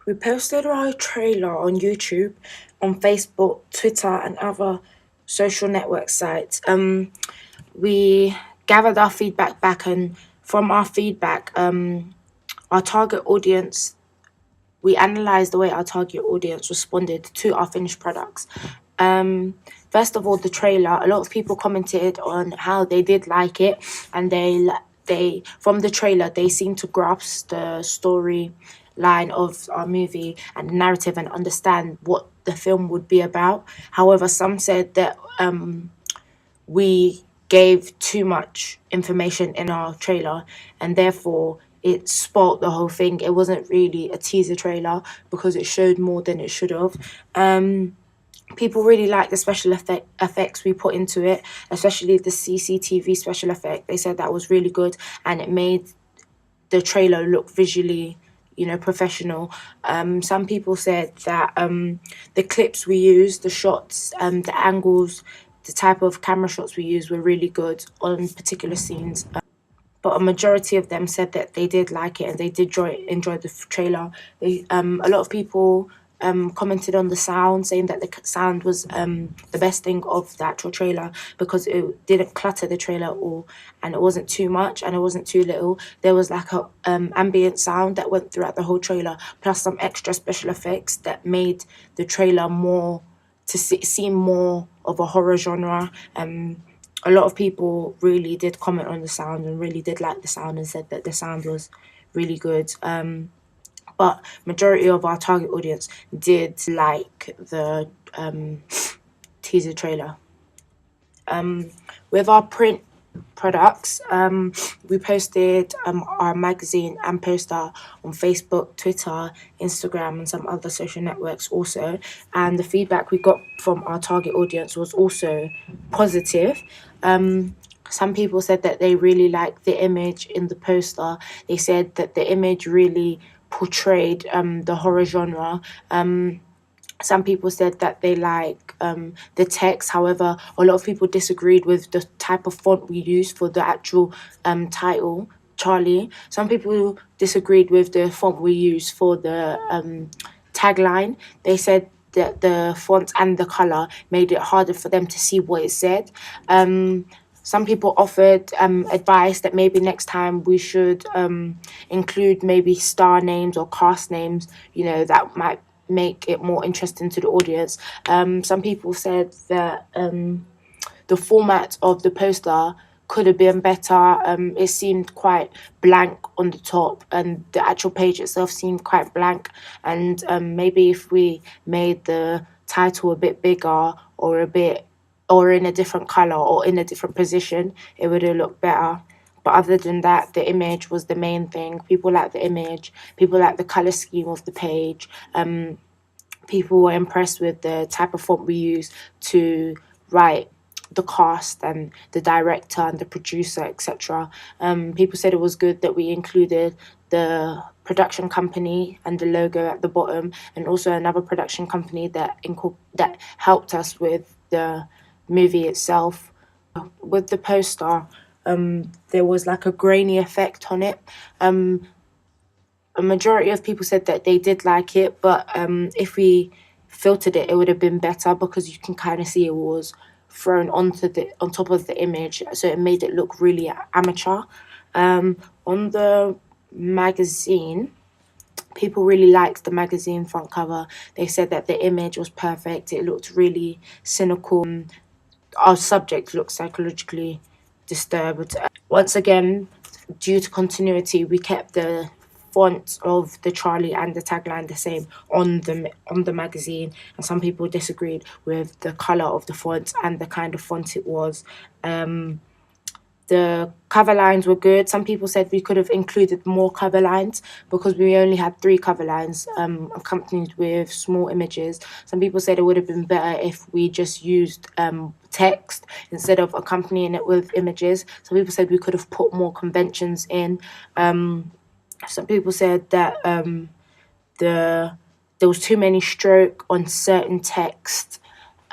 We posted our trailer on YouTube, on Facebook, Twitter, and other social network sites. We gathered our feedback back, and from our feedback, our target audience, we analysed the way our target audience responded to our finished products. First of all, the trailer. A lot of people commented on how they did like it, and they from the trailer they seemed to grasp the story line of our movie and the narrative and understand what the film would be about. However, some said that we gave too much information in our trailer, and therefore it spoilt the whole thing. It wasn't really a teaser trailer because it showed more than it should have. People really liked the special effects we put into it, especially the CCTV special effect. They said that was really good, and it made the trailer look visually, professional. Some people said that the clips we used, the shots, the angles, the type of camera shots we used were really good on particular scenes. But a majority of them said that they did like it and they did enjoy the trailer. A lot of people commented on the sound, saying that the sound was the best thing of the actual trailer because it didn't clutter the trailer at all, and it wasn't too much and it wasn't too little. There was like a ambient sound that went throughout the whole trailer, plus some extra special effects that made the trailer more to seem more of a horror genre. A lot of people really did comment on the sound and really did like the sound and said that the sound was really good. But majority of our target audience did like the teaser trailer. With our print products, we posted our magazine and poster on Facebook, Twitter, Instagram, and some other social networks also. And the feedback we got from our target audience was also positive. Some people said that they really liked the image in the poster. They said that the image really portrayed the horror genre. Some people said that they like the text. However, a lot of people disagreed with the type of font we used for the actual title, Charlie. Some people disagreed with the font we used for the tagline. They said that the font and the colour made it harder for them to see what it said. Some people offered advice that maybe next time we should include maybe star names or cast names, that might make it more interesting to the audience. Some people said that the format of the poster could have been better. It seemed quite blank on the top, and the actual page itself seemed quite blank. And maybe if we made the title a bit bigger or in a different color or in a different position, it would have looked better. But other than that, the image was the main thing. People like the image. People like the color scheme of the page. People were impressed with the type of font we use to write the cast and the director and the producer, etc. People said it was good that we included the production company and the logo at the bottom, and also another production company that helped us with the movie itself. With the poster, there was like a grainy effect on it. A majority of people said that they did like it, but if we filtered it, it would have been better because you can kind of see it was thrown on top of the image, so it made it look really amateur. On the magazine, people really liked the magazine front cover. They said that the image was perfect. It looked really cynical. Our subject looked psychologically disturbed. Once again, due to continuity, we kept the font of the Charlie and the tagline the same on the magazine, and some people disagreed with the color of the font and the kind of font it was. The cover lines were good. Some people said we could have included more cover lines because we only had 3 cover lines accompanied with small images. Some people said it would have been better if we just used text instead of accompanying it with images. Some people said we could have put more conventions in. Some people said that there was too many stroke on certain text.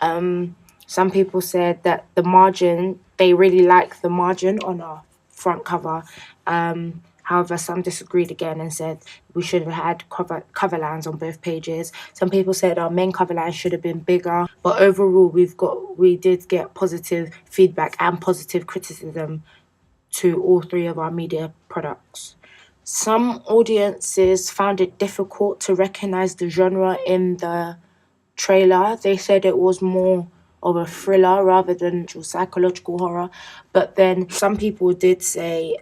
Some people said that the margin, they really like the margin on our front cover. However, some disagreed again and said we should have had cover lines on both pages. Some people said our main cover line should have been bigger. But overall, we did get positive feedback and positive criticism to all three of our media products. Some audiences found it difficult to recognize the genre in the trailer. They said it was more of a thriller rather than psychological horror. But then some people did say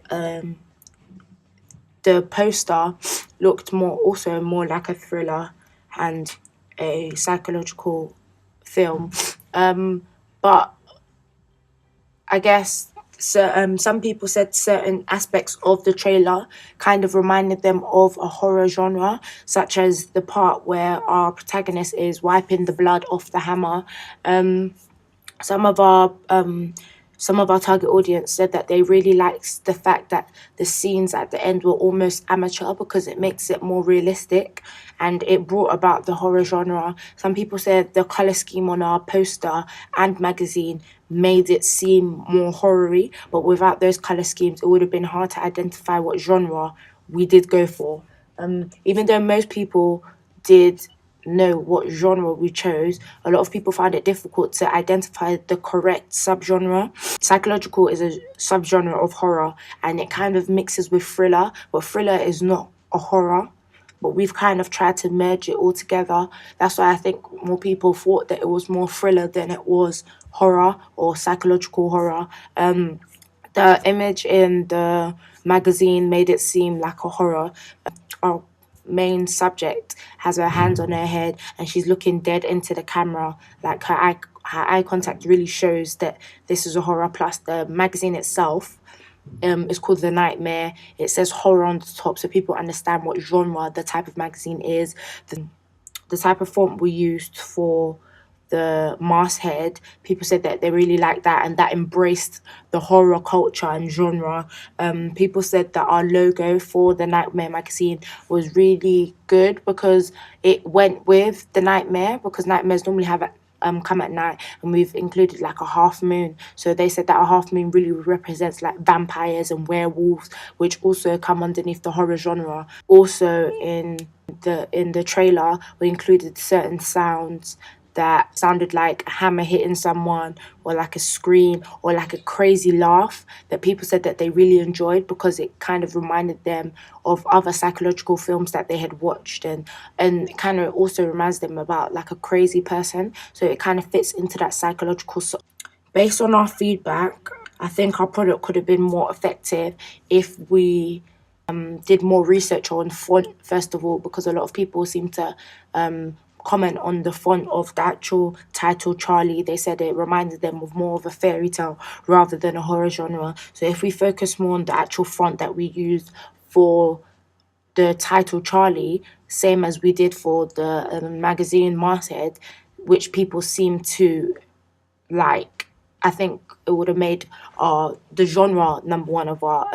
the poster looked more like a thriller and a psychological film. But I guess some people said certain aspects of the trailer kind of reminded them of a horror genre, such as the part where our protagonist is wiping the blood off the hammer. Some of our target audience said that they really liked the fact that the scenes at the end were almost amateur because it makes it more realistic and it brought about the horror genre. Some people said the color scheme on our poster and magazine made it seem more horror-y, but without those color schemes, it would have been hard to identify what genre we did go for. Even though most people did know what genre we chose, a lot of people found it difficult to identify the correct subgenre. Psychological is a subgenre of horror and it kind of mixes with thriller, but thriller is not a horror. But we've kind of tried to merge it all together. That's why I think more people thought that it was more thriller than it was horror or psychological horror. The image in the magazine made it seem like a horror. Our main subject has her hands on her head and she's looking dead into the camera. Like her eye contact really shows that this is a horror. Plus, the magazine itself is called The Nightmare. It says horror on the top so people understand what genre the type of magazine is. The type of font we used for the masthead, people said that they really liked that and that embraced the horror culture and genre. People said that our logo for the Nightmare magazine was really good because it went with the nightmare, because nightmares normally have come at night, and we've included like a half moon. So they said that a half moon really represents like vampires and werewolves, which also come underneath the horror genre. Also in the trailer, we included certain sounds that sounded like a hammer hitting someone or like a scream or like a crazy laugh that people said that they really enjoyed because it kind of reminded them of other psychological films that they had watched, and it kind of also reminds them about like a crazy person, so it kind of fits into that psychological. Based on our feedback, I think our product could have been more effective if we did more research on font first of all, because a lot of people seem to comment on the font of the actual title Charlie. They said it reminded them of more of a fairy tale rather than a horror genre. So if we focus more on the actual font that we used for the title Charlie, same as we did for the magazine masthead, which people seem to like, I think it would have made the genre number one of our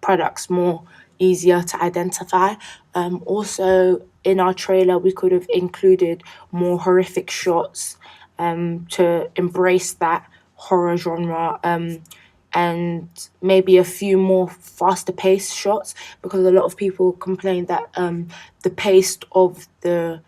products more easier to identify. Also, in our trailer, we could have included more horrific shots to embrace that horror genre, and maybe a few more faster paced shots, because a lot of people complained that the pace of the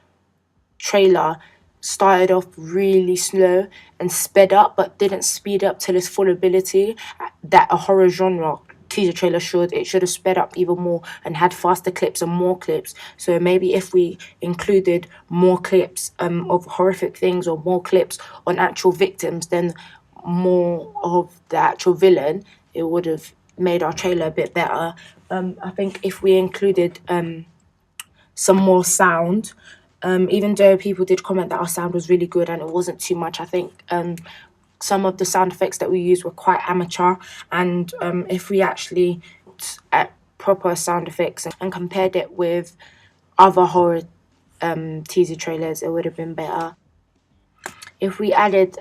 trailer started off really slow and sped up, but didn't speed up till its full ability that a horror genre teaser trailer should. It should have sped up even more and had faster clips and more clips. So maybe if we included more clips of horrific things, or more clips on actual victims than more of the actual villain, it would have made our trailer a bit better. I think if we included some more sound, even though people did comment that our sound was really good and it wasn't too much, I think some of the sound effects that we used were quite amateur, and if we actually looked at proper sound effects and compared it with other horror teaser trailers, it would have been better. If we added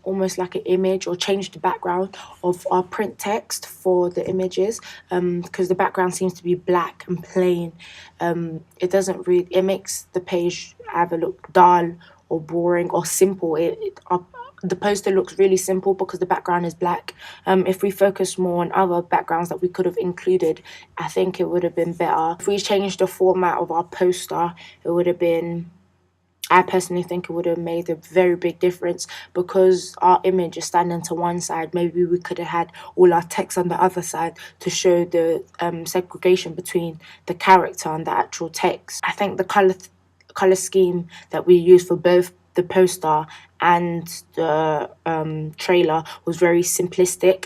almost like an image or changed the background of our print text for the images, because the background seems to be black and plain, it makes the page either look dull or boring or simple. the poster looks really simple because the background is black. If we focus more on other backgrounds that we could have included, I think it would have been better. If we changed the format of our poster, it would have been, I personally think it would have made a very big difference, because our image is standing to one side. Maybe we could have had all our text on the other side to show the segregation between the character and the actual text. I think the color scheme that we used for both the poster and the trailer was very simplistic.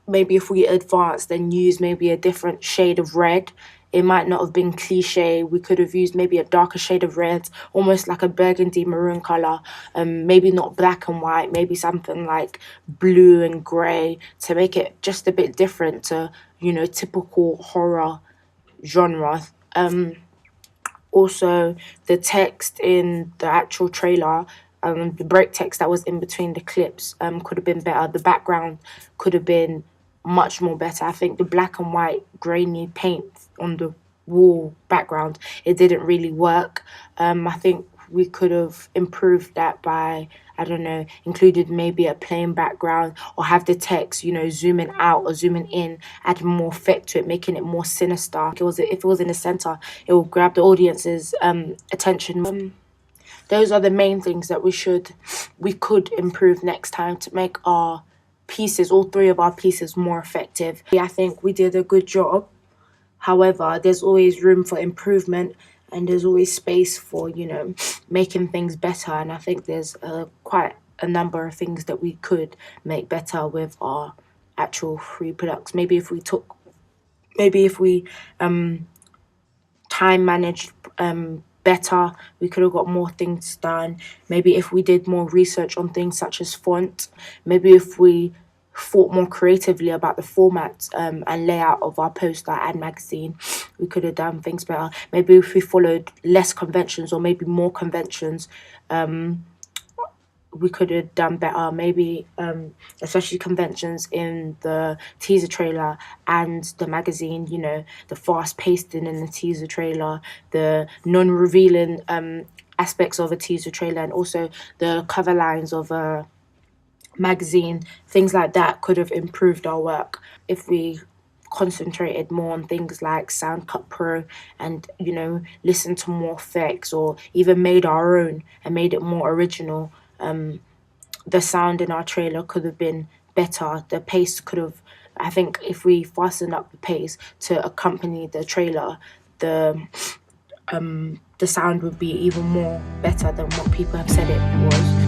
Maybe if we advanced and used maybe a different shade of red, it might not have been cliche. We could have used maybe a darker shade of red, almost like a burgundy maroon color. Maybe not black and white, maybe something like blue and grey, to make it just a bit different to, typical horror genre. Also, the text in the actual trailer, the break text that was in between the clips, could have been better. The background could have been much more better. I think the black and white grainy paint on the wall background, it didn't really work. I think we could have improved that by, I don't know, included maybe a plain background, or have the text, zooming out or zooming in, add more effect to it, making it more sinister. If it was in the center, it will grab the audience's attention. Those are the main things that we could improve next time to make our pieces, all three of our pieces, more effective. I think we did a good job. However, there's always room for improvement, and there's always space for, making things better. And I think there's quite a number of things that we could make better with our actual free products. Maybe if we time managed better, we could have got more things done. Maybe if we did more research on things such as font, maybe if we thought more creatively about the format and layout of our poster and magazine, we could have done things better. Maybe if we followed less conventions, or maybe more conventions, we could have done better. Maybe especially conventions in the teaser trailer and the magazine, the fast pacing in the teaser trailer, the non-revealing aspects of a teaser trailer, and also the cover lines of a magazine. Things like that could have improved our work if we concentrated more on things like Sound Cut Pro, and listened to more effects, or even made our own and made it more original. The sound in our trailer could have been better. The pace could have, I think if we fastened up the pace to accompany the trailer, the sound would be even more better than what people have said it was.